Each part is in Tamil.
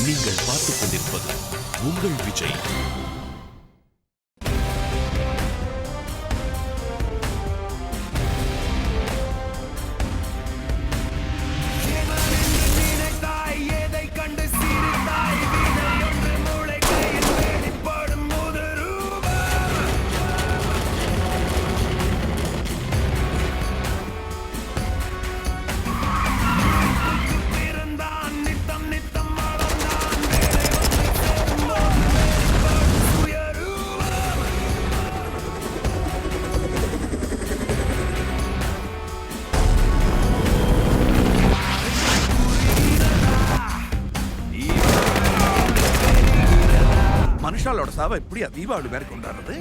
நீங்கள் பார்த்துக் கொண்டிருப்பது உங்கள் விஜய். மனுஷாலோட சாவை எப்படி தீபாவளி வேற கொண்டாடுறது?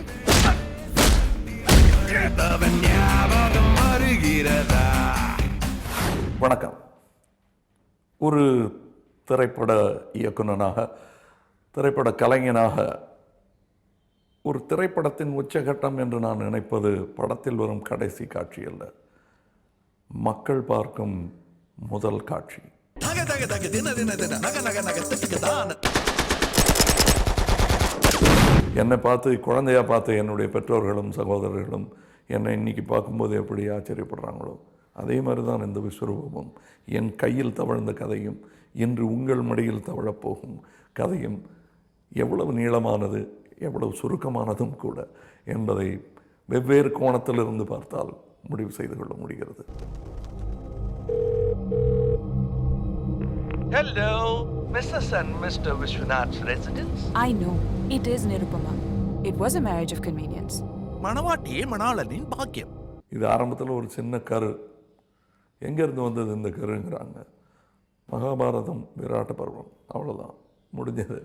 வணக்கம். ஒரு திரைப்பட இயக்குனராக, திரைப்பட கலைஞனாக, ஒரு திரைப்படத்தின் உச்சகட்டம் என்று நான் நினைப்பது படத்தில் வரும் கடைசி காட்சி அல்ல, மக்கள் பார்க்கும் முதல் காட்சி. என்னை பார்த்து, குழந்தையாக பார்த்து என்னுடைய பெற்றோர்களும் சகோதரர்களும் என்னை இன்னைக்கு பார்க்கும்போது எப்படி ஆச்சரியப்படுறாங்களோ அதே மாதிரி தான் இந்த விஸ்வரூபமும். என் கையில் தவழ்ந்த கதையும் இன்று உங்கள் மடியில் தவழப்போகும் கதையும் எவ்வளவு நீளமானது, எவ்வளவு சுருக்கமானதும் கூட என்பதை வெவ்வேறு கோணத்திலிருந்து பார்த்தால் முடிவு செய்து கொள்ள முடிகிறது. Hello, Mrs. and Mr. Vishwanath's residence? I know. It is Nirupama. It was a marriage of convenience. மணவாட்டியே மணாளனின் பாக்கியம். இது ஆரம்பத்தில் ஒரு சின்ன கரு. எங்கேருந்து வந்தது இந்த கருங்கிறாங்க. மகாபாரதம், விராட்ட பருவம், அவ்வளோதான் முடிஞ்சது.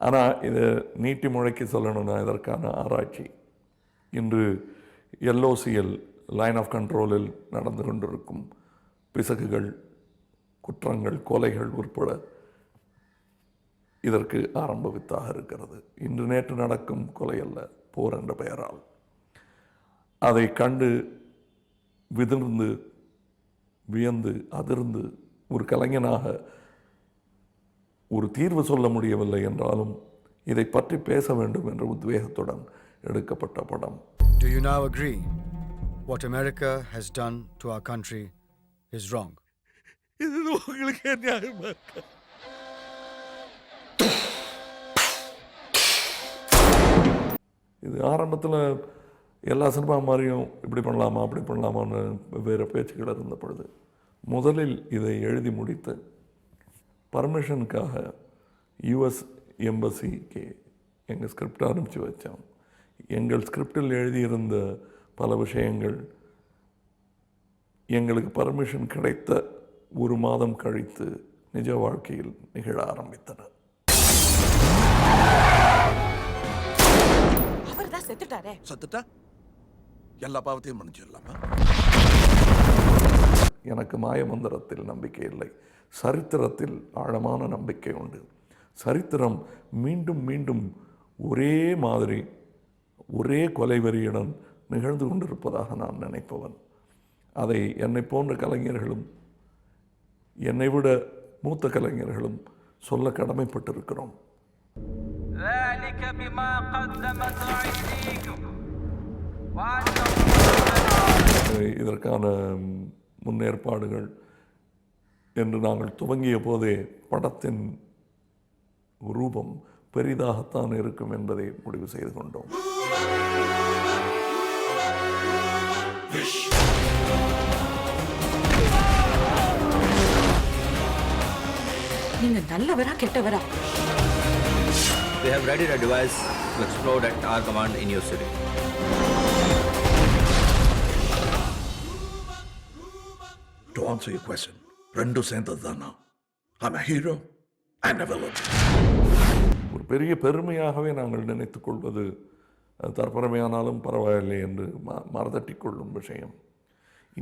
ஆனால் இது நீட்டி முழக்கி சொல்லணும்னா இதற்கான ஆராய்ச்சி இன்று எல்ஓசிஎல், லைன் ஆஃப் கண்ட்ரோலில் நடந்து கொண்டிருக்கும் பிசகுகள், குற்றங்கள், கொலைகள் உட்பட இதற்கு ஆரம்ப வித்தாக இருக்கிறது. இன்று நேற்று நடக்கும் கொலை அல்ல, போர் என்ற பெயரால். அதை கண்டு விதிர்ந்து, வியந்து, அதிர்ந்து ஒரு கலைஞனாக ஒரு தீர்வு சொல்ல முடியவில்லை என்றாலும் இதை பற்றி பேச வேண்டும் என்ற உத்வேகத்துடன் எடுக்கப்பட்ட படம். Do you now agree what America has done to our country is wrong? இது உங்களுக்கு நியாயமா இருக்கா? இது ஆரம்பத்தில் எல்லா சினிமா மாதிரியும் இப்படி பண்ணலாமா அப்படி பண்ணலாமான்னு வெவ்வேறு பேச்சுக்கள் இருந்த பொழுது முதலில் இதை எழுதி முடித்து பர்மிஷனுக்காக யுஎஸ் எம்பசிக்கு எங்கள் ஸ்கிரிப்ட் ஆரம்பித்து வச்சோம். எங்கள் ஸ்கிரிப்டில் எழுதியிருந்த பல விஷயங்கள் எங்களுக்கு பர்மிஷன் கிடைத்த ஒரு மாதம் கழித்து நிஜ வாழ்க்கையில் நிகழ ஆரம்பித்தன. சத்துட்டா எல்லா பாவத்தையும் மன்னிச்சிடலாமா? எனக்கு மாயமந்திரத்தில் நம்பிக்கை இல்லை, சரித்திரத்தில் ஆழமான நம்பிக்கை உண்டு. சரித்திரம் மீண்டும் மீண்டும் ஒரே மாதிரி, ஒரே கொலைவெறியுடன் நிகழ்ந்து கொண்டிருப்பதாக நான் நினைப்பவன். அதை என்னை போன்ற கலைஞர்களும் என்னை விட மூத்த கலைஞர்களும் சொல்ல கடமைப்பட்டிருக்கிறோம். இதற்கான முன்னேற்பாடுகள் என்று நாங்கள் துவங்கிய போதே படத்தின் ரூபம் பெரிதாகத்தான் இருக்கும் என்பதை முடிவு செய்து கொண்டோம். நீங்க நல்லவரா கெட்டவரா? We have readied a device to explode at our command in your city. To answer your question, ரெண்டும் சேர்ந்தது தானா? I'm a hero and a villain. ஒரு பெரிய பெருமையாகவே நாங்கள் நினைத்துக் கொள்வது தற்பெருமையானாலும் பரவாயில்லை என்று மறதட்டிக் கொள்ளும் விஷயம்.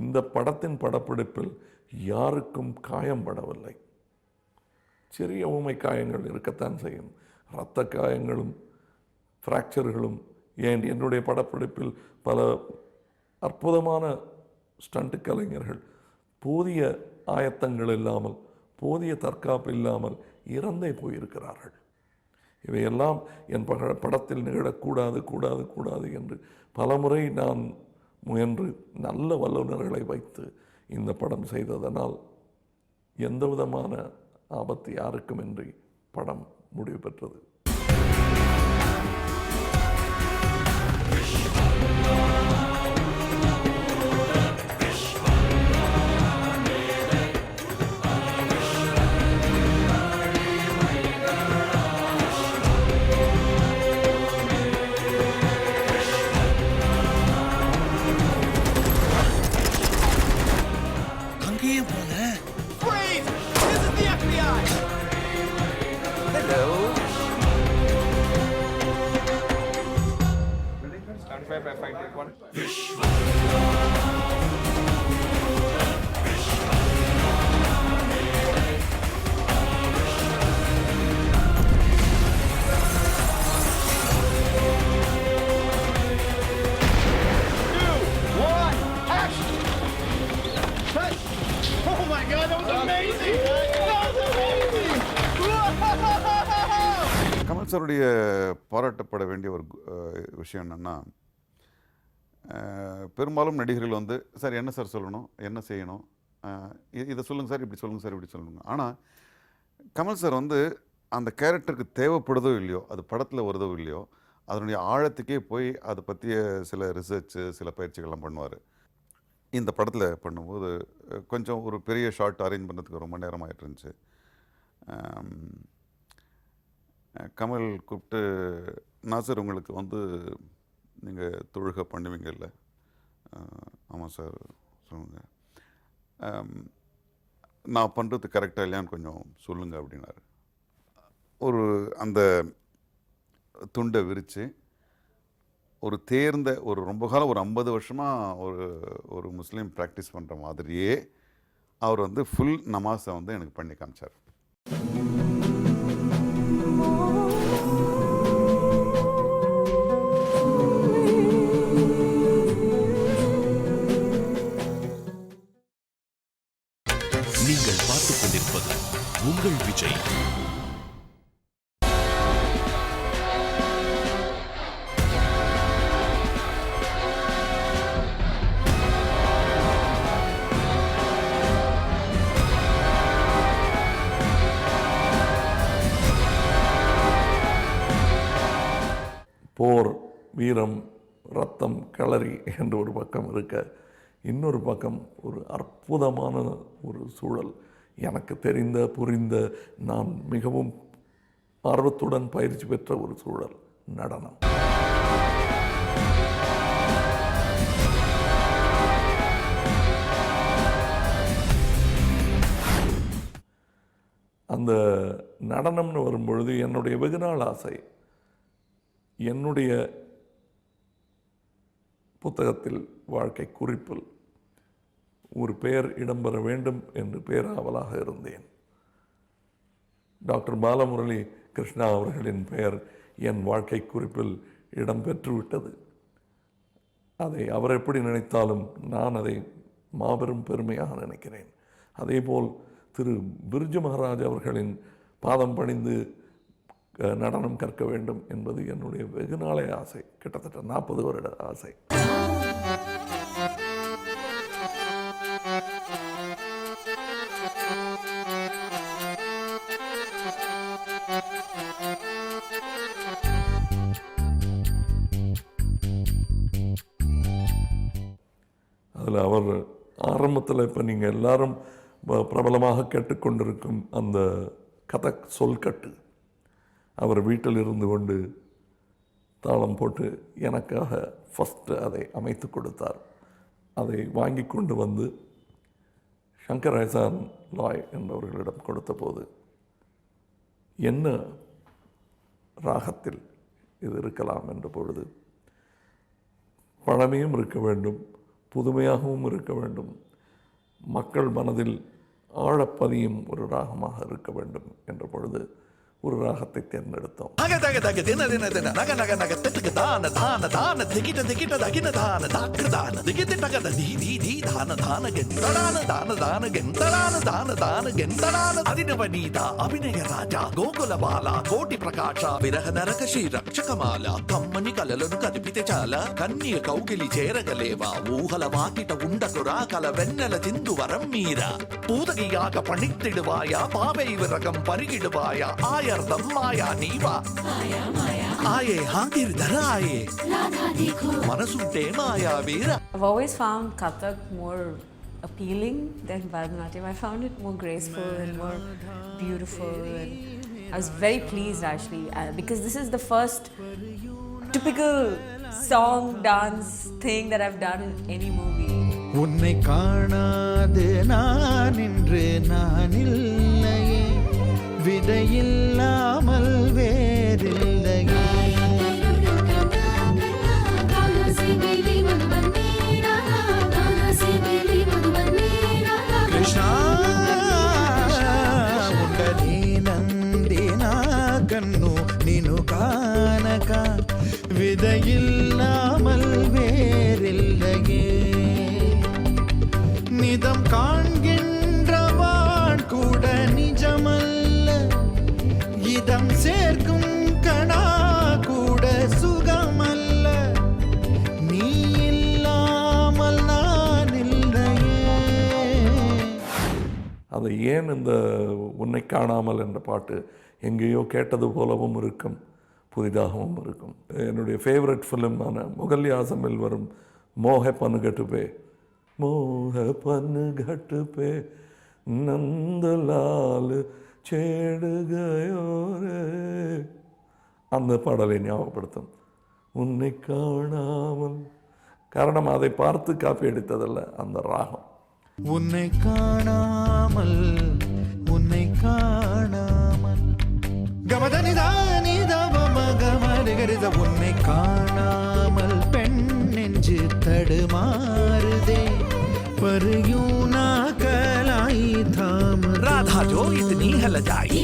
இந்த படத்தின் படப்பிடிப்பில் யாருக்கும் காயம் படவில்லை. சிறிய ஊமை காயங்கள் இருக்கத்தான் செய்யும். இரத்த காயங்களும் ஃப்ராக்சர்களும். ஏன் என்னுடைய படப்பிடிப்பில் பல அற்புதமான ஸ்டண்ட் கலைஞர்கள் போதிய ஆயத்தங்கள் இல்லாமல், போதிய தற்காப்பு இல்லாமல் இறந்தே போயிருக்கிறார்கள். இவையெல்லாம் என் படத்தில் நிகழக்கூடாது கூடாது கூடாது என்று பலமுறை நான் முயன்று நல்ல வல்லுநர்களை வைத்து இந்த படம் செய்ததனால் எந்த விதமான ஆபத்து யாருக்குமின்றி படம் முடிவு பெற்றது. கமல் சாருடைய பாராட்டப்பட வேண்டிய ஒரு விஷயம் என்னென்னா, பெரும்பாலும் நடிகர்கள் வந்து சார் என்ன சார் சொல்லணும், என்ன செய்யணும், இதை சொல்லுங்கள் சார், இப்படி சொல்லுங்கள் சார், இப்படி சொல்லுங்க. ஆனால் கமல் சார் வந்து அந்த கேரக்டருக்கு தேவைப்படுதோ இல்லையோ, அது படத்தில் வருதோ இல்லையோ, அதனுடைய ஆழத்துக்கே போய் அதை பற்றிய சில ரிசர்ச்சு, சில பயிற்சிகள்லாம் பண்ணுவார். இந்த படத்தில் பண்ணும்போது கொஞ்சம் ஒரு பெரிய ஷார்ட் அரேஞ்ச் பண்ணுறதுக்கு ரொம்ப நேரம் ஆகிட்டு இருந்துச்சு. கமல் கூப்பிட்டு, நாசர் உங்களுக்கு வந்து நீங்கள் தொழுகை பண்ணுவீங்கல்ல? ஆமாம் சார் சொல்லுங்கள். நான் பண்ணுறது கரெக்டாக இல்லையான்னு கொஞ்சம் சொல்லுங்கள் அப்படின்னாரு. ஒரு அந்த துண்டை விரித்து ஒரு தேர்ந்த ஒரு ரொம்ப காலம் ஒரு 50 வருஷமாக ஒரு முஸ்லீம் ப்ராக்டிஸ் பண்ணுற மாதிரியே அவர் வந்து ஃபுல் நமாஸை வந்து எனக்கு பண்ணி காமிச்சார். நீங்கள் பார்த்துக் கொண்டிருப்பது உங்கள் விஜய். போர், வீரம், ரத்தம், களரி என்ற ஒரு பக்கம் இருக்க, இன்னொரு பக்கம் ஒரு அற்புதமான ஒரு சூழல். எனக்கு தெரிந்த, புரிந்த, நான் மிகவும் ஆர்வத்துடன் பயிற்சி பெற்ற ஒரு சூழல், நடனம். அந்த நடனம்னு வரும்பொழுது என்னுடைய வெகுநாள் ஆசை, என்னுடைய புத்தகத்தில், வாழ்க்கை குறிப்பில் ஒரு பெயர் இடம்பெற வேண்டும் என்று பேராவலாக இருந்தேன். டாக்டர் பாலமுரளி கிருஷ்ணா அவர்களின் பெயர் என் வாழ்க்கை குறிப்பில் இடம்பெற்றுவிட்டது. அதை அவர் எப்படி நினைத்தாலும் நான் அதை மாபெரும் பெருமையாக நினைக்கிறேன். அதேபோல் திரு பிர்ஜு மகாராஜ் அவர்களின் பாதம் பணிந்து நடனம் கற்க வேண்டும் என்பது என்னுடைய வெகுநாளே ஆசை, கிட்டத்தட்ட 40 வருட ஆசை. அதில் அவர் ஆரம்பத்தில் இப்போ நீங்கள் எல்லாரும் பிரபலமாக கேட்டுக்கொண்டிருக்கும் அந்த கதக் சொல்கட்டு, அவர் வீட்டில் இருந்து கொண்டு தாளம் போட்டு எனக்காக ஃபஸ்ட்டு அதை அமைத்து கொடுத்தார். அதை வாங்கி கொண்டு வந்து சங்கர் ஐசான் லாய் என்பவர்களிடம் கொடுத்த போது, என்ன ராகத்தில் இது இருக்கலாம் என்ற பொழுது, பழமையும் இருக்க வேண்டும், புதுமையாகவும் இருக்க வேண்டும், மக்கள் மனதில் ஆழப்பதியும் ஒரு ராகமாக இருக்க வேண்டும் என்ற பொழுது ஒரு ராகத்தை தேர்ந்தெடுத்தோம். நக தக தக தின தின தின நக நக நக திட்டுக்கு தான தான தான திகிட்ட திகிட்ட தகின தான தாக்கு தான திகிட்டு தகத தி தி தி தான தான கெந்தடான தான தான கெந்தடான தான தான கெந்தடான அதினவனீதா அபிநய ராஜா గోకుల బాల కోటి ప్రకాశ విరహ నరక శ్రీ రక్షకమాల కమ్మని కలలను కదిపితే చాలా కన్య కౌగిలి చేరగలేవా ఊహల వాకిట ఉండకురా కల వెన్నెల చిందు వరం మీర పూదగియాక పణిత్తిడువాయ పావై విరగం పరిగిడువాయ ఆయర్దం మాయా నీవా ఆయే హాంగిరిధర ఆయే మనసుంటే మాయా వీర. I've always found Kathak more appealing than Bharatanatyam. I found it more graceful and more beautiful, and I was very pleased actually because this is the first typical song dance thing that I've done in any movie. உன்னை காணாது நான் இன்று நான் இல்லையே விதையில்லாமல் வேறில்லையே. கிருஷ்ணா ఉండని నందినా కన్ను నిను కానక விதையில்லாமல் வேறில்லையே. நிதம் காண்கின்றவான் கூட நிஜமல்ல இதம் சேர்க்கும் கணா கூட சுகமல்ல நீ இல்லாமல் நான் இல்லையே. அது ஏன் இந்த உன்னை காணாமல் என்ற பாட்டு எங்கேயோ கேட்டது போலவும் இருக்கும், புதிதாகவும் இருக்கும். என்னுடைய ஃபேவரட் ஃபிலிமான முகல்யாசமில் வரும் மோக பனுகட்டு பே மோக பனுகட்டு பே நந்தலால் சேடுகையோரே, அந்த பாடலை ஞாபகப்படுத்தும். உன்னை காணாமல், காரணம் அதை பார்த்து காப்பி அடித்ததல்ல, அந்த ராகம். உன்னை காணாமல் உன்னை காணாமல் கமதனிதானிதவமகமருகரித உன்னை காணாமல் பெண் நெஞ்சு தடுமாறுதே பரியூனா கலாய் தாம राधा जो इतनी है लजाई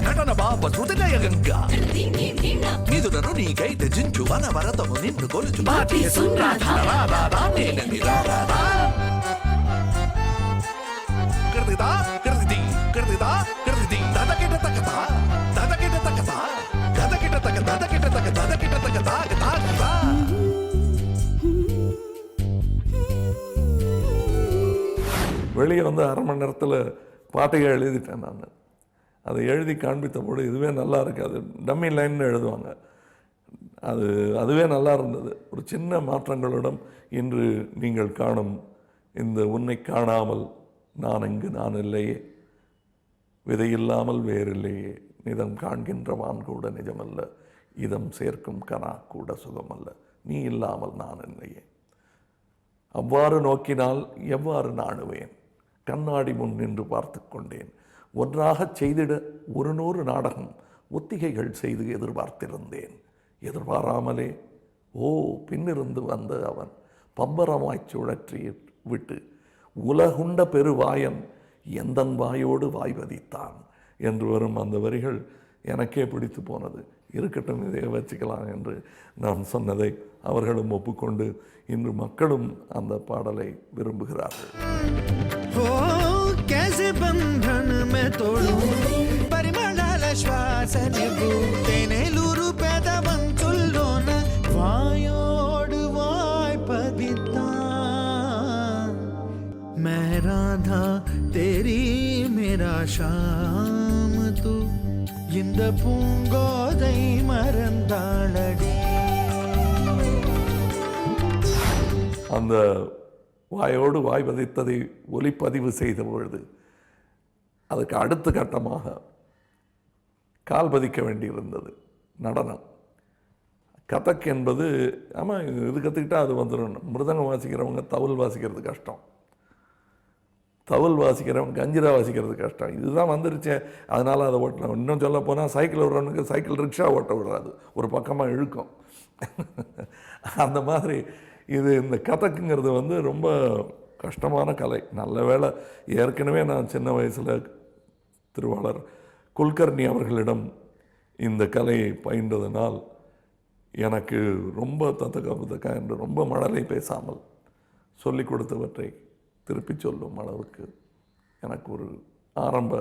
నటన బాబ హృదయ గంగా నిదురను నీకైతే జించు వన వరతము నిన్ను కొలుచు మాటియ సుందరాధ రాధా నేనని రాధా కర్దిదా కర్దిది కర్దిదా కర్దిది దదకిట తకదా దదకిట తకదా దదకిట తక దదకిట తక దదకిట తక దాగ దాగ வெளியே வந்து அரை மணி நேரத்தில் பாட்டுகள் எழுதிட்டேன் நான். அதை எழுதி காண்பித்த போது இதுவே நல்லா இருக்காது, டம்மி லைன்னு எழுதுவாங்க. அதுவே நல்லா இருந்தது. ஒரு சின்ன மாற்றங்களுடன் இன்று நீங்கள் காணும் இந்த உன்னை காணாமல் நான் எங்கு நான் இல்லையே விதையில்லாமல் வேறில்லையே நிதம் காண்கின்றவான் கூட நிஜமல்ல இதம் சேர்க்கும் கனா கூட சுகமல்ல நீ இல்லாமல் நான் இல்லையே. அவ்வாறு நோக்கினால் எவ்வாறு நாணுவேன், கண்ணாடி முன் நின்று பார்த்து கொண்டேன். ஒன்றாகச் செய்திட 100 நாடகம் ஒத்திகைகள் செய்து எதிர்பார்த்திருந்தேன். எதிர்பாராமலே பின்னிருந்து வந்த அவன் பம்பரமாய்ச் சுழற்றி விட்டு உலகுண்ட பெருவாயன் எந்தன் வாயோடு வாய்வதித்தான் என்று வரும் அந்த வரிகள் எனக்கே பிடித்து போனது. இருக்கட்டும், இதை வச்சுக்கலாம் என்று நான் சொன்னதை அவர்களும் ஒப்புக்கொண்டு இன்று மக்களும் அந்த பாடலை விரும்புகிறார்கள். कैसे बंधन में तोड़ू परिमళాల శ్వాసనివ్వు తేనెలూరు పెదవంచుల్లోన వాయోడు వాయ్పదిద్దాన్ मैं राधा तेरी मेरा शाम तू இந்த பூங்கோதை மறந்தாளடி. அந்த வாயோடு வாய் பதித்ததை ஒலிப்பதிவு செய்த பொழுது அதுக்கு அடுத்த கட்டமாக கால் பதிக்க வேண்டியிருந்தது நடனம். கதக் என்பது ஆமாம், இது கற்றுக்கிட்டால் அது வந்துடும். மிருதங்கம் வாசிக்கிறவங்க தவில் வாசிக்கிறது கஷ்டம், தவில் வாசிக்கிறவங்க கஞ்சிரா வாசிக்கிறது கஷ்டம். இதுதான் வந்துருச்சே, அதனால் அதை ஓட்டலாம். இன்னும் சொல்ல போனால் சைக்கிள் ஓடுறவனுக்கு சைக்கிள் ரிக்ஷா ஓட்ட விடாது, ஒரு பக்கமாக இழுக்கும். அந்த மாதிரி இது இந்த கதக்குங்கிறது வந்து ரொம்ப கஷ்டமான கலை. நல்ல வேளை ஏற்கனவே நான் சின்ன வயசில் திருவாளர் குல்கர்னி அவர்களிடம் இந்த கலையை பயின்றதனால் எனக்கு ரொம்ப தத்தக்கா என்று ரொம்ப மழலை பேசாமல் சொல்லிக் கொடுத்தவற்றை திருப்பி சொல்லும் அளவுக்கு எனக்கு ஒரு ஆரம்ப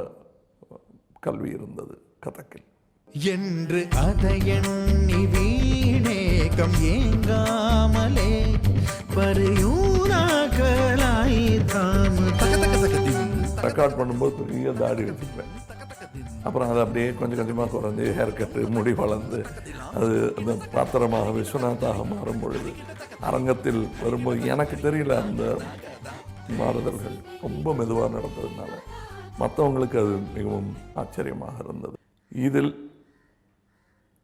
கல்வி இருந்தது கதக்கில். என்று அதை எண்ணி வீணேகம் ஏங்காமலே பரியூராக்களாய் ரெக்கார்ட் பண்ணும்போது பெரிய தாடி வச்சுருப்பேன். அப்புறம் அதை அப்படியே கொஞ்சம் கொஞ்சமாக குறைஞ்சி ஹேர் கட்டு முடி வளர்ந்து அது அந்த பாத்திரமாக விஸ்வநாத்தாக மாறும் பொழுது அரங்கத்தில் வரும்போது எனக்கு தெரியல அந்த மாறுதல்கள் ரொம்ப மெதுவாக நடந்ததுனால மற்றவங்களுக்கு அது மிகவும் ஆச்சரியமாக இருந்தது. இதில்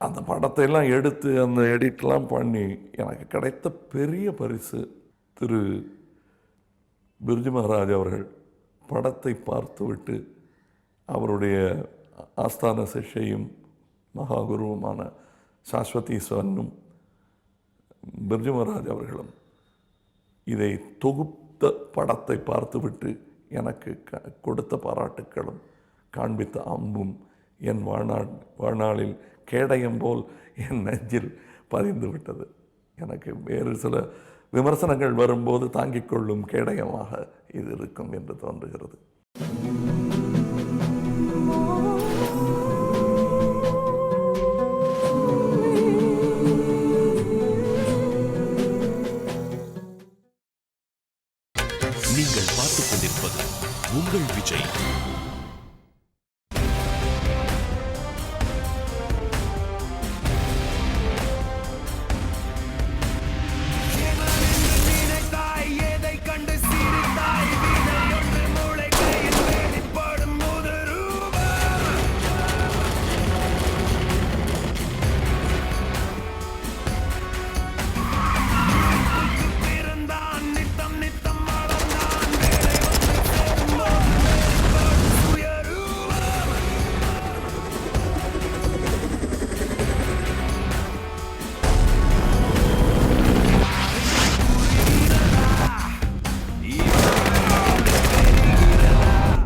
அந்த படத்தையெல்லாம் எடுத்து அந்த எடிட்லாம் பண்ணி எனக்கு கிடைத்த பெரிய பரிசு திரு பிர்ஜு மகாராஜ் அவர்கள் படத்தை பார்த்துவிட்டு அவருடைய ஆஸ்தான சிஷ்யையும் மகாகுருவுமான சாஸ்வதி சவனும் பிர்ஜு மகாராஜ் அவர்களும் இதை தொகுத்த படத்தை பார்த்துவிட்டு எனக்கு கொடுத்த பாராட்டுக்களும் காண்பித்த அம்பும் என் வாழ்நாளில் கேடயம் போல் என் நெஞ்சில் பதிந்து விட்டது. எனக்கு வேறு சில விமர்சனங்கள் வரும்போது தாங்கிக் கொள்ளும் கேடயமாக இது இருக்கும் என்று தோன்றுகிறது. நீங்கள் பார்த்துக் கொண்டிருப்பது உங்கள் விஜய்.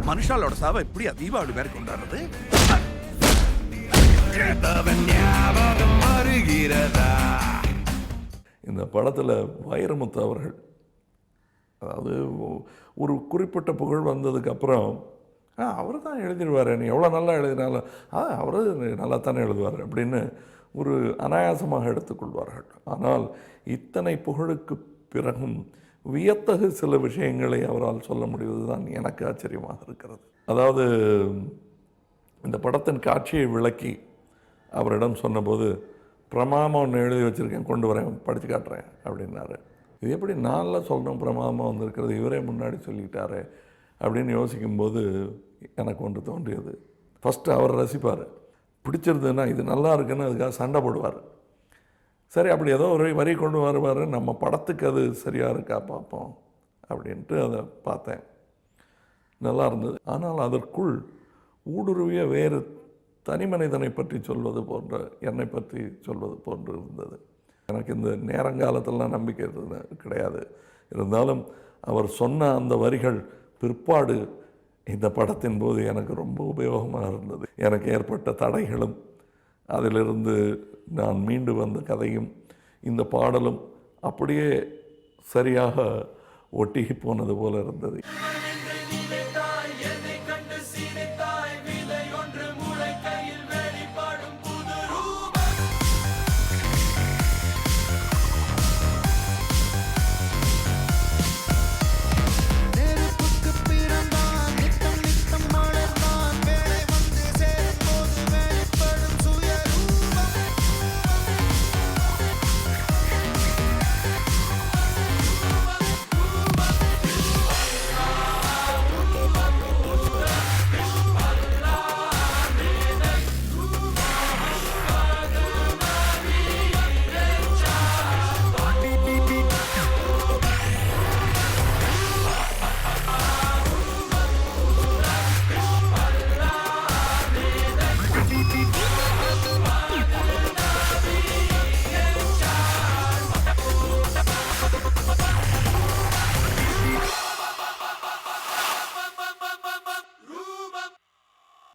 மனுஷாலோட சாவை எப்படியா தீபாவளி பேர் கொண்டாடுறது? இந்த படத்தில் வைரமுத்து அவர்கள், அதாவது ஒரு குறிப்பிட்ட புகழ் வந்ததுக்கப்புறம் அவர் தான் எழுதிடுவார், நீ எவ்வளோ நல்லா எழுதினாலும் அவர் நல்லா தானே எழுதுவார் அப்படின்னு ஒரு அனாயாசமாக எடுத்துக்கொள்வார்கள். ஆனால் இத்தனை புகழுக்கு பிறகும் வியத்தகு சில விஷயங்களை அவரால் சொல்ல முடிவது தான் எனக்கு ஆச்சரியமாக இருக்கிறது. அதாவது இந்த படத்தின் காட்சியை விளக்கி அவரிடம் சொன்னபோது, பிரமாமம் ஒன்று எழுதி வச்சுருக்கேன், கொண்டு வரேன், படித்து காட்டுறேன் அப்படின்னாரு. இது எப்படி நாளில் சொல்லணும், பிரமாமம் வந்திருக்கிறது, இவரே முன்னாடி சொல்லிட்டாரு அப்படின்னு யோசிக்கும்போது எனக்கு ஒன்று தோன்றியது. ஃபஸ்ட்டு அவர் ரசிப்பார், பிடிச்சிருந்ததுன்னா இது நல்லா இருக்குன்னு அதுக்காக சண்டை போடுவார். சரி, அப்படி ஏதோ ஒரு வரி கொண்டு வருவார், நம்ம படத்துக்கு அது சரியாக இருக்கா பார்ப்போம் அப்படின்ட்டு அதை பார்த்தேன். நல்லா இருந்தது. ஆனால் அதற்குள் ஊடுருவிய வேறு தனி மனிதனை பற்றி சொல்வது போன்ற, என்னை பற்றி சொல்வது போன்று இருந்தது. எனக்கு இந்த நேரங்காலத்திலாம் நம்பிக்கை கிடையாது. இருந்தாலும் அவர் சொன்ன அந்த வரிகள் பிற்பாடு இந்த படத்தின் போது எனக்கு ரொம்ப உபயோகமாக இருந்தது. எனக்கு ஏற்பட்ட தடைகளும் அதிலிருந்து நான் மீண்டு வந்த கதையும் இந்த பாடலும் அப்படியே சரியாக ஒட்டி போனது போல இருந்தது.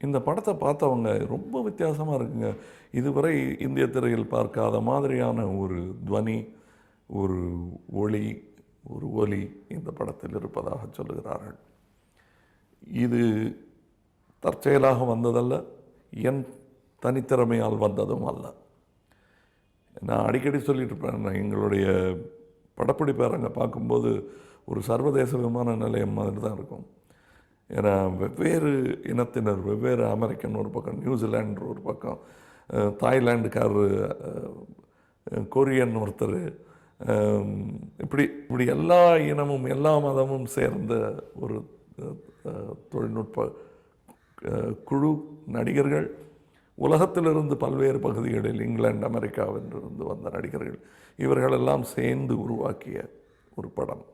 இந்த படத்தை பார்த்தவங்க ரொம்ப வித்தியாசமாக இருக்குங்க, இதுவரை இந்திய திரையில் பார்க்காத மாதிரியான ஒரு துவனி, ஒரு ஒளி, ஒரு ஒலி இந்த படத்தில் இருப்பதாக சொல்லுகிறார்கள். இது தற்செயலாக வந்ததல்ல, என் தனித்திறமையால் வந்ததும் அல்ல. நான் அடிக்கடி சொல்லிட்டு இருப்பேன், எங்களுடைய படப்பிடிப்பு அரங்கை பார்க்கும்போது ஒரு சர்வதேச விமான நிலையம் மாதிரி தான் இருக்கும். ஏன்னா வெவ்வேறு இனத்தினர், வெவ்வேறு அமெரிக்கன் ஒரு பக்கம், நியூசிலாண்டு ஒரு பக்கம், தாய்லாண்டுக்காரரு, கொரியன் ஒருத்தர், இப்படி எல்லா இனமும் எல்லா மதமும் சேர்ந்த ஒரு தொழில்நுட்ப குழு நடிகர்கள், உலகத்திலிருந்து பல்வேறு பகுதிகளில், இங்கிலாந்து அமெரிக்காவிலிருந்து வந்த நடிகர்கள், இவர்களெல்லாம் சேர்ந்து உருவாக்கிய ஒரு படம்.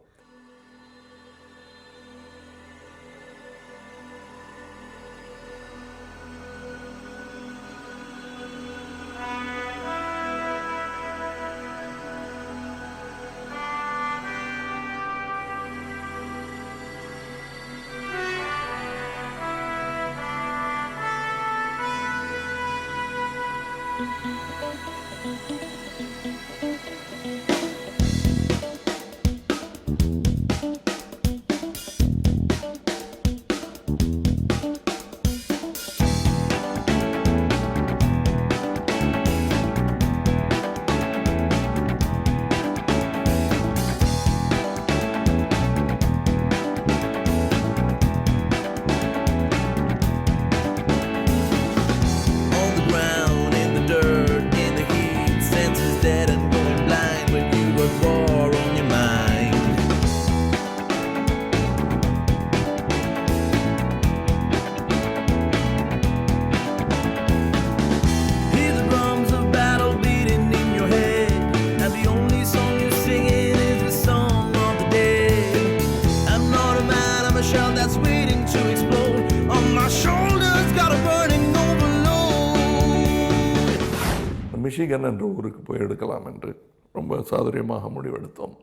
மிஷிகன் என்ற ஊருக்கு போய் எடுக்கலாம் என்று ரொம்ப சாதுரியமாக முடிவெடுத்தோம்.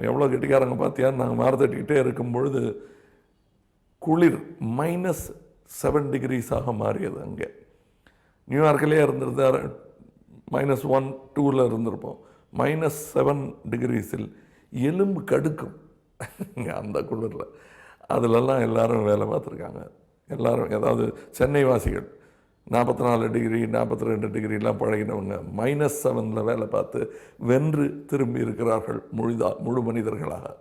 எவ்வளோ கெட்டிக்காரங்க பார்த்தியா, நாங்கள் மாறுதட்டிக்கிட்டே இருக்கும் பொழுது குளிர் -7 டிகிரிஸாக மாறியது. அங்கே நியூயார்க்கிலே இருந்திருந்தார் -1, 2 இருந்திருப்போம். -7 டிகிரிஸில் எலும்பு கடுக்கும் அந்த குளிரில். அதிலெல்லாம் எல்லோரும் வேலை பார்த்துருக்காங்க. எல்லோரும், அதாவது சென்னை வாசிகள் 44 டிகிரி 42 டிகிரிலாம் பழகினவங்க -7 வேலை பார்த்து வென்று திரும்பி இருக்கிறார்கள் முழு மனிதர்களாக.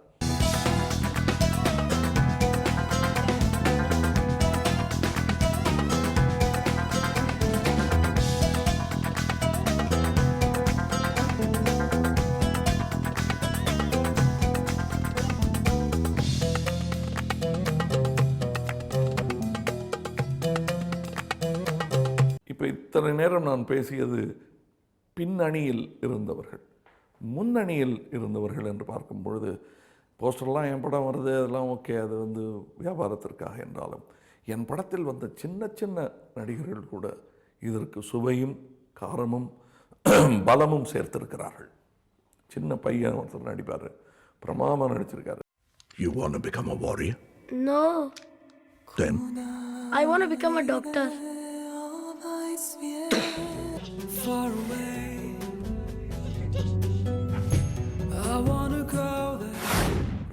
இப்போ இத்தனை நேரம் நான் பேசியது பின்னணியில் இருந்தவர்கள். முன்னணியில் இருந்தவர்கள் என்று பார்க்கும் பொழுது போஸ்டர்லாம் என் படம் வருது, அதெல்லாம் ஓகே, அது வந்து வியாபாரத்திற்காக என்றாலும் என் படத்தில் வந்த சின்ன சின்ன நடிகர்கள் கூட இதற்கு சுவையும் காரமும் பலமும் சேர்த்திருக்கிறார்கள். சின்ன பையன் ஒருத்தர் நடிப்பார், பிரமாதமாக நடிச்சிருக்காரு. You want to become a warrior? No, Then I want to become a doctor.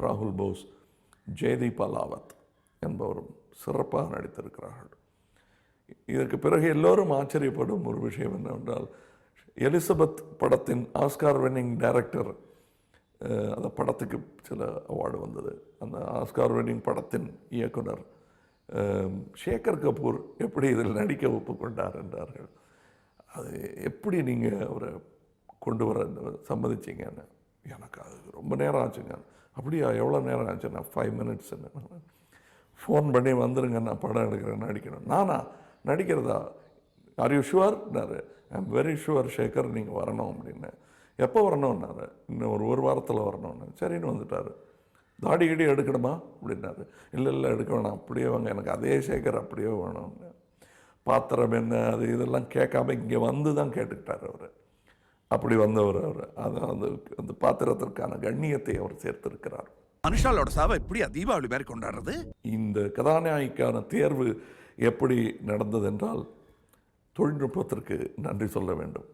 ராகுல் போஸ், ஜெயதீப் அலாவத் என்பவரும் சிறப்பாக நடித்திருக்கிறார்கள். இதற்கு பிறகு எல்லோரும் ஆச்சரியப்படும் ஒரு விஷயம் என்னவென்றால், எலிசபெத் படத்தின் ஆஸ்கார் வின்னிங் டைரக்டர், அந்த படத்துக்கு சில அவார்டு வந்தது, அந்த ஆஸ்கார் வின்னிங் படத்தின் இயக்குனர் ஷேகர் கபூர் எப்படி இதில் நடிக்க ஒப்புக்கொண்டார் என்றார்கள். அது எப்படி நீங்கள் அவரை கொண்டு வர சம்மதிச்சிங்கன்னு. எனக்கு அது ரொம்ப நேரம் ஆச்சுங்க. அப்படியா, எவ்வளோ நேரம் ஆச்சுண்ணா? 5 minutes. ஃபோன் பண்ணி வந்துருங்க, நான் படம் எடுக்கிறேன், நடிக்கணும். நானா நடிக்கிறதா? ஆர் யூ ஷுவர்னாரு. I am very sure Shekar, நீங்கள் வரணும் அப்படின்னு. எப்போ வரணும்னாரு? இன்னும் ஒரு வாரத்தில் வரணும்னு. சரின்னு வந்துட்டார். தாடி கடி எடுக்கணுமா அப்படின்னாரு. இல்லை எடுக்க வேணாம், அப்படியே வாங்க, எனக்கு அதே சேகர் அப்படியே வேணும்னு. பாத்திரம் என்ன அது இதெல்லாம் கேட்காம இங்கே வந்து தான் கேட்டுக்கிட்டார் அவர். அப்படி வந்தவர் அவர். அதான் அந்த பாத்திரத்திற்கான கண்ணியத்தை அவர் சேர்த்திருக்கிறார். மனுஷாலோட சாவை எப்படியா தீபாவளி மாதிரி கொண்டாடுறது? இந்த கதாநாயகிக்கான தேர்வு எப்படி நடந்தது என்றால் தொழில்நுட்பத்திற்கு நன்றி சொல்ல வேண்டும்.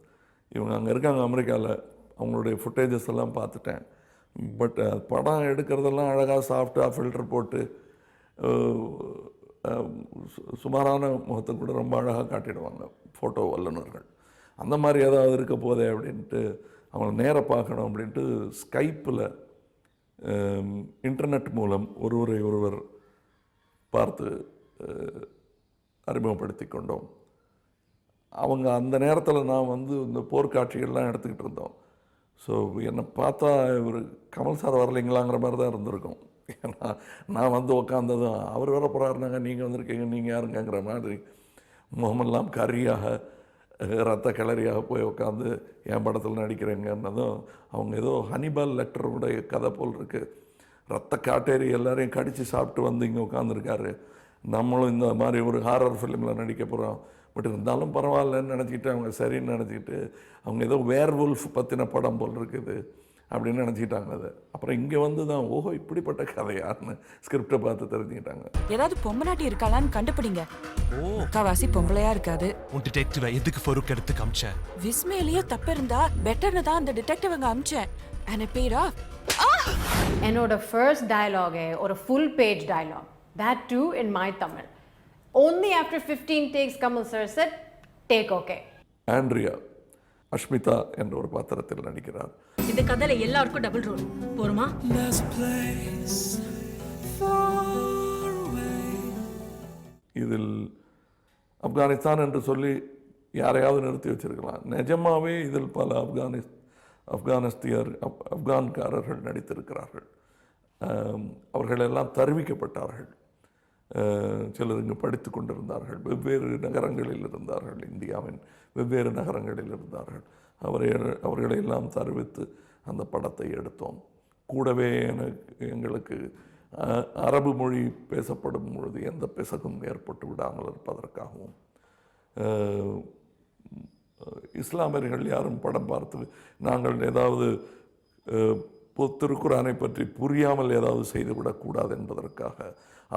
இவங்க அங்கே இருக்காங்க அமெரிக்காவில், அவங்களுடைய ஃபுட்டேஜஸ் எல்லாம் பார்த்துட்டேன். பட் படம் எடுக்கிறதெல்லாம் அழகாக சாஃப்டாக ஃபில்டர் போட்டு சுமாரான முகத்தை கூட ரொம்ப அழகாக காட்டிடுவாங்க ஃபோட்டோ வல்லுநர்கள். அந்த மாதிரி ஏதாவது இருக்க போதே அப்படின்ட்டு அவங்களை நேராக பார்க்கணும் அப்படின்ட்டு ஸ்கைப்பில் இன்டர்நெட் மூலம் ஒருவர் பார்த்து அறிமுகப்படுத்தி கொண்டோம். அவங்க அந்த நேரத்தில் நான் வந்து இந்த போர்க்காட்சிகள்லாம் எடுத்துக்கிட்டு இருந்தோம். ஸோ என்னை பார்த்தா ஒரு கமல் சார் வரலைங்களாங்கிற மாதிரி தான் இருந்திருக்கும். ஏன்னா நான் வந்து உக்காந்ததும் அவர் வர போகிறாருனாங்க, நீங்கள் வந்திருக்கீங்க, நீங்கள் யாருங்கிற மாதிரி முகமெல்லாம் கரியாக ரத்த கிளறியாக போய் உட்காந்து என் படத்தில் நடிக்கிறேங்கன்னதும் அவங்க ஏதோ ஹனிபால் லெட்டருடைய கதை போல் இருக்குது. ரத்த காட்டேரி எல்லாரையும் கடித்து சாப்பிட்டு வந்து இங்கே உட்காந்துருக்காரு. நம்மளும் இந்த மாதிரி ஒரு ஹாரர் ஃபிலிமில் நடிக்க போகிறோம். பட் இருந்தாலும் பரவாயில்லன்னு நினச்சிக்கிட்டு அவங்க சரின்னு நினச்சிக்கிட்டு அவங்க ஏதோ வேர்வுல்ஃப் பற்றின படம் போல் இருக்குது அப்படின்னு நினச்சிக்கிட்டாங்க. அது அப்புறம் இங்கே வந்து தான் ஓஹோ இப்படிப்பட்ட கதையான்னு ஸ்கிரிப்டை பார்த்து தெரிஞ்சுக்கிட்டாங்க. ஏதாவது பொம்பளாட்டி இருக்காளான்னு கண்டுபிடிங்க. முக்காவாசி பொம்பளையா இருக்காது. உன் டிடெக்டிவ் எதுக்கு ஃபருக் எடுத்து காமிச்சேன்? விஸ்மேலேயே தப்பு இருந்தா பெட்டர்னு தான் அந்த டிடெக்டிவ் அங்கே அமிச்சேன். and it paid off. என்னோட ஃபர்ஸ்ட் டயலாகே ஒரு full page dialogue, that too in my Tamil. Only after 15 takes Kamal sir said, take okay. Andrea Ashmita என்ற ஒரு பாத்திரத்தில் நடிக்கிறார். இந்த கதையில எல்லாருக்கும் டபுள் ரோல் போருமா? இதில் ஆப்கானிஸ்தான் என்று சொல்லி யாரையாவது நிறுத்தி வச்சிருக்கலாம். நிஜமாவே இதில் பல ஆப்கான்காரர்கள் நடித்திருக்கிறார்கள். அவர்களெல்லாம் தருவிக்கப்பட்டார்கள். சிலர் இங்கு படித்து கொண்டிருந்தார்கள். வெவ்வேறு நகரங்களில் இருந்தார்கள். இந்தியாவின் வெவ்வேறு நகரங்களில் இருந்தார்கள். அவர்களையெல்லாம் தருவித்து அந்த படத்தை எடுத்தோம். கூடவே எங்களுக்கு அரபு மொழி பேசப்படும் பொழுது எந்த பிசகும் ஏற்பட்டு விடாமல் இருப்பதற்காகவும், இஸ்லாமியர்கள் யாரும் படம் பார்த்து நாங்கள் ஏதாவது திருக்குரானை பற்றி புரியாமல் ஏதாவது செய்துவிடக்கூடாது என்பதற்காக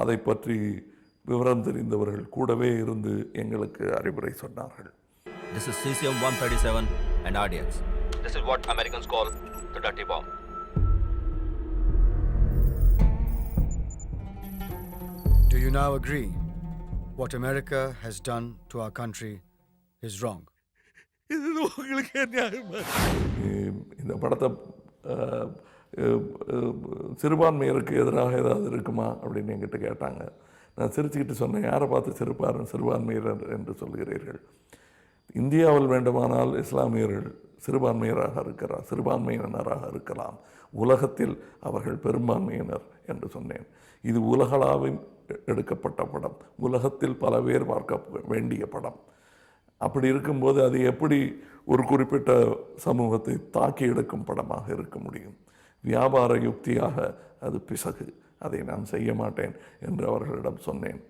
அதை பற்றி விவரம் தெரிந்தவர்கள் கூடவே இருந்து எங்களுக்கு அறிவுரை சொன்னார்கள். This is cesium 137 and RDX. This is what Americans call the dirty bomb. Do you now agree what America has done to our country is wrong? இந்த படத்தை சிறுபான்மையருக்கு எதிராக ஏதாவது இருக்குமா அப்படின்னு என்கிட்ட கேட்டாங்க. நான் சிரிச்சுக்கிட்டு சொன்னேன், யாரை பார்த்து சிறுபான்மையர் என்று சொல்கிறீர்கள்? இந்தியாவில் வேண்டுமானால் இஸ்லாமியர்கள் சிறுபான்மையினராக இருக்கலாம், உலகத்தில் அவர்கள் பெரும்பான்மையினர் என்று சொன்னேன். இது உலகளாவில் எடுக்கப்பட்ட படம், உலகத்தில் பல பேர் பார்க்க வேண்டிய படம். அப்படி இருக்கும்போது அது எப்படி ஒரு குறிப்பிட்ட சமூகத்தை தாக்கி எடுக்கும் படமாக இருக்க முடியும்? வியாபார யுக்தியாக அது பிசகு, அதை நான் செய்ய மாட்டேன் என்று அவர்களிடம் சொன்னேன்.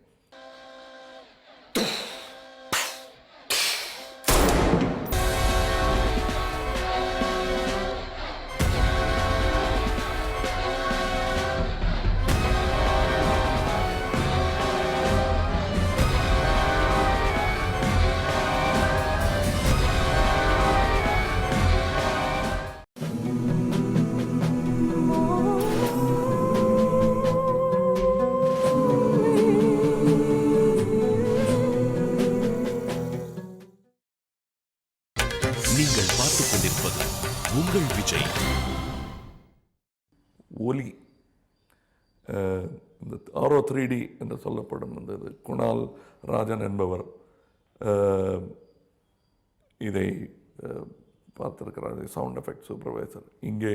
நீங்கள் பார்த்துக் கொண்டிருப்பது உங்கள் விஜய். ஒலி இந்த ஆரோ 3D என்று சொல்லப்படும் இந்த குணால் ராஜன் என்பவர் இதை பார்த்திருக்கிறார். Sound effect supervisor. இங்கே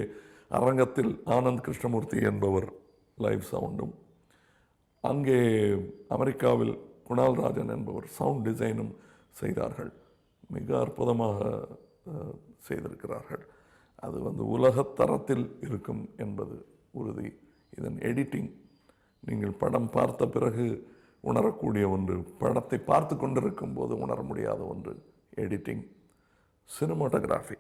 அரங்கத்தில் ஆனந்த் கிருஷ்ணமூர்த்தி என்பவர் லைவ் சவுண்டும், அங்கே அமெரிக்காவில் குணால் ராஜன் என்பவர் சவுண்ட் டிசைனும் செய்தார்கள். மிக அற்புதமாக செய்திருக்கிறார்கள். அது உலகத்தரத்தில் இருக்கும் என்பது உறுதி. இதன் எடிட்டிங் நீங்கள் படம் பார்த்த பிறகு உணரக்கூடிய ஒன்று, படத்தை பார்த்து கொண்டிருக்கும் போது உணர முடியாத ஒன்று எடிட்டிங். சினிமாட்டோகிராஃபி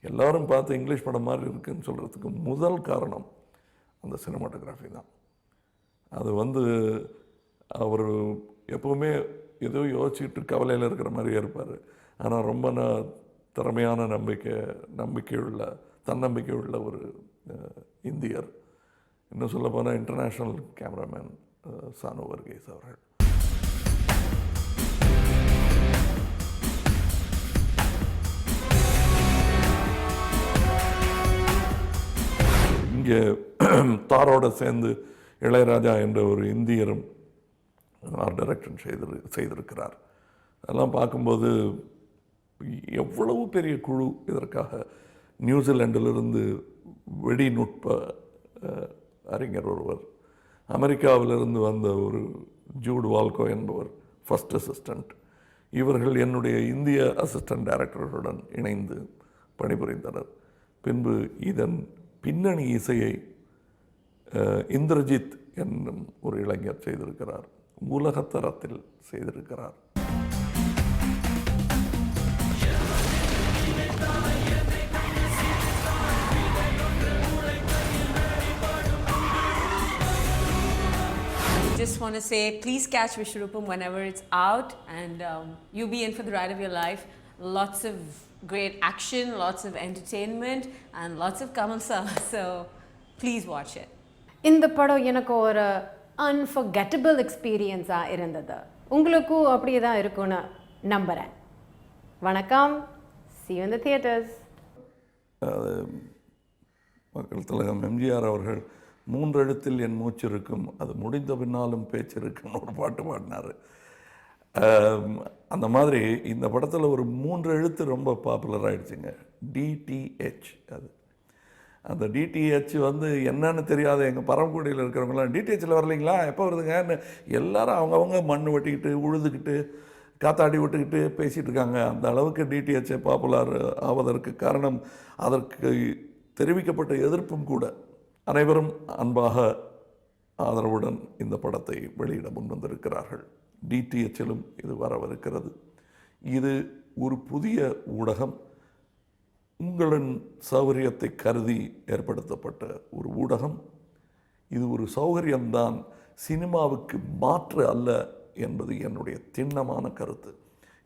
எல்லாரும் பார்த்து இங்கிலீஷ் படம் மாதிரி இருக்குன்னு சொல்கிறதுக்கு முதல் காரணம் அந்த சினிமாட்டோகிராஃபி தான். அது அவர் எப்போவுமே ஏதோ யோசிச்சுட்டு கவலையில் இருக்கிற மாதிரியே இருப்பார். ஆனால் ரொம்ப திறமையான தன்னம்பிக்கை உள்ள ஒரு இந்தியர். இன்னும் சொல்ல போனால் இன்டர்நேஷ்னல் கேமராமேன் சானு வர்கீஸ் அவர்கள். இங்கே தாரோடு சேர்ந்து இளையராஜா என்ற ஒரு இந்தியரும் டைரக்ஷன் செய்திருக்கிறார். அதெல்லாம் பார்க்கும்போது எவ்வளவு பெரிய குழு இதற்காக. நியூசிலாண்டிலிருந்து வெடிநுட்ப அறிஞர் ஒருவர், அமெரிக்காவிலிருந்து வந்த ஒரு ஜூட் வால்கோ என்பவர் ஃபர்ஸ்ட் அசிஸ்டண்ட். இவர்கள் என்னுடைய இந்திய அசிஸ்டன்ட் டைரக்டர்களுடன் இணைந்து பணிபுரிந்தனர். பின்பு இதன் பின்னணி இசையை இந்திரஜித் என்னும் ஒரு இளைஞர் செய்திருக்கிறார். உலகத்தரத்தில் செய்திருக்கிறார். Just want to say, please catch Vishwarupam whenever it's out, and you'll be in for the ride of your life. Lots of great action, lots of entertainment, and lots of Kamal sir. So please watch it. இந்த படம் எனக்கு ஒரு அன்ஃபர்கெட்டபிள் எக்ஸ்பீரியன்ஸாக இருந்தது. உங்களுக்கும் அப்படியே தான் இருக்கும்னு நம்புகிறேன். வணக்கம். See you in the theaters. மக்கள் திலகம் எம்ஜிஆர் அவர்கள் 3 எழுத்தில் என் மூச்சு இருக்கும், அது முடிந்த பின்னாலும் பேச்சு இருக்குன்னு ஒரு பாட்டு பாடினார். அந்த மாதிரி இந்த படத்தில் ஒரு 3 எழுத்து ரொம்ப பாப்புலர் ஆகிடுச்சுங்க. டிடிஹெச். அந்த டிடிஹெச் என்னன்னு தெரியாத எங்கள் பரமக்குடியில் இருக்கிறவங்களாம் டிடிஹெச்சில் வரலைங்களா, எப்போ வருதுங்கன்னு எல்லாரும் அவங்கவுங்க மண் வெட்டிக்கிட்டு உழுதுகிட்டு காத்தாடி விட்டுக்கிட்டு பேசிகிட்டு இருக்காங்க. அந்த அளவுக்கு டிடிஹெச்சை பாப்புலர் ஆவதற்கு காரணம் அதற்கு தெரிவிக்கப்பட்ட எதிர்ப்பும் கூட. அனைவரும் அன்பாக ஆதரவுடன் இந்த படத்தை வெளியிட முன்வந்திருக்கிறார்கள். டிடிஹெச்சிலும் இது வரவிருக்கிறது. இது ஒரு புதிய ஊடகம், உங்களின் சௌகரியத்தை கருதி ஏற்படுத்தப்பட்ட ஒரு ஊடகம். இது ஒரு சௌகரியம்தான், சினிமாவுக்கு மாற்று அல்ல என்பது என்னுடைய திண்ணமான கருத்து.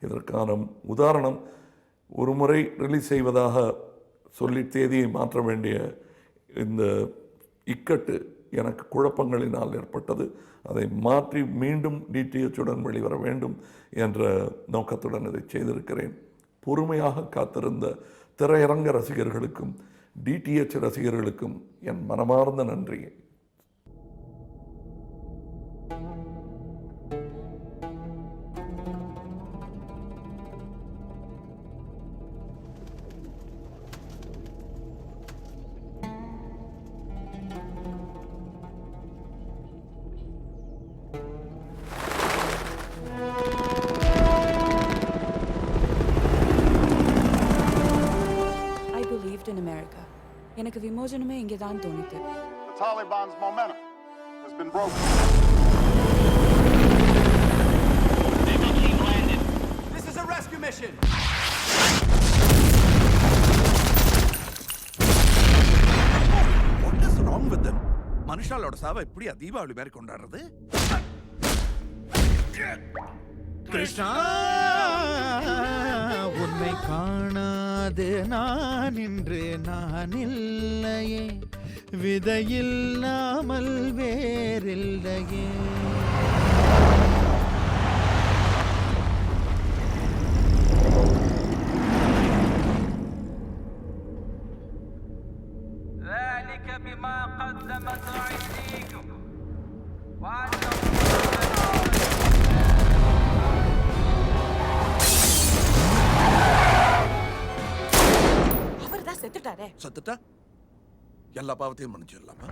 இதற்கான உதாரணம், ஒரு முறை ரிலீஸ் செய்வதாக சொல்லி தேதியை மாற்ற வேண்டிய இந்த இக்கட்டு எனக்கு குழப்பங்களினால் ஏற்பட்டது. அதை மாற்றி மீண்டும் டிடிஹெச்சுடன் வெளிவர வேண்டும் என்ற நோக்கத்துடன் இதை செய்திருக்கிறேன். பொறுமையாக காத்திருந்த திரையரங்க ரசிகர்களுக்கும் டிடிஹெச் ரசிகர்களுக்கும் என் மனமார்ந்த நன்றி. in America. எனக்கு விமோசனமே இங்கே தான் தோணித்து. The Taliban's momentum has been broken. This is a rescue mission. What is wrong with them? மனுஷாலோட சாவை இப்படியா தீபாவளி மாதிரி கொண்டாடுறது? கிருஷ்ணா, உன்னை காணாது நான் இன்று நான் இல்லையே, விதையில்லாமல் வேறில்லையே. ذلك بما قدمت أيديكم وأن செத்துட்டா எல்லா பாவத்தையும் மன்னிச்சிடலாமா?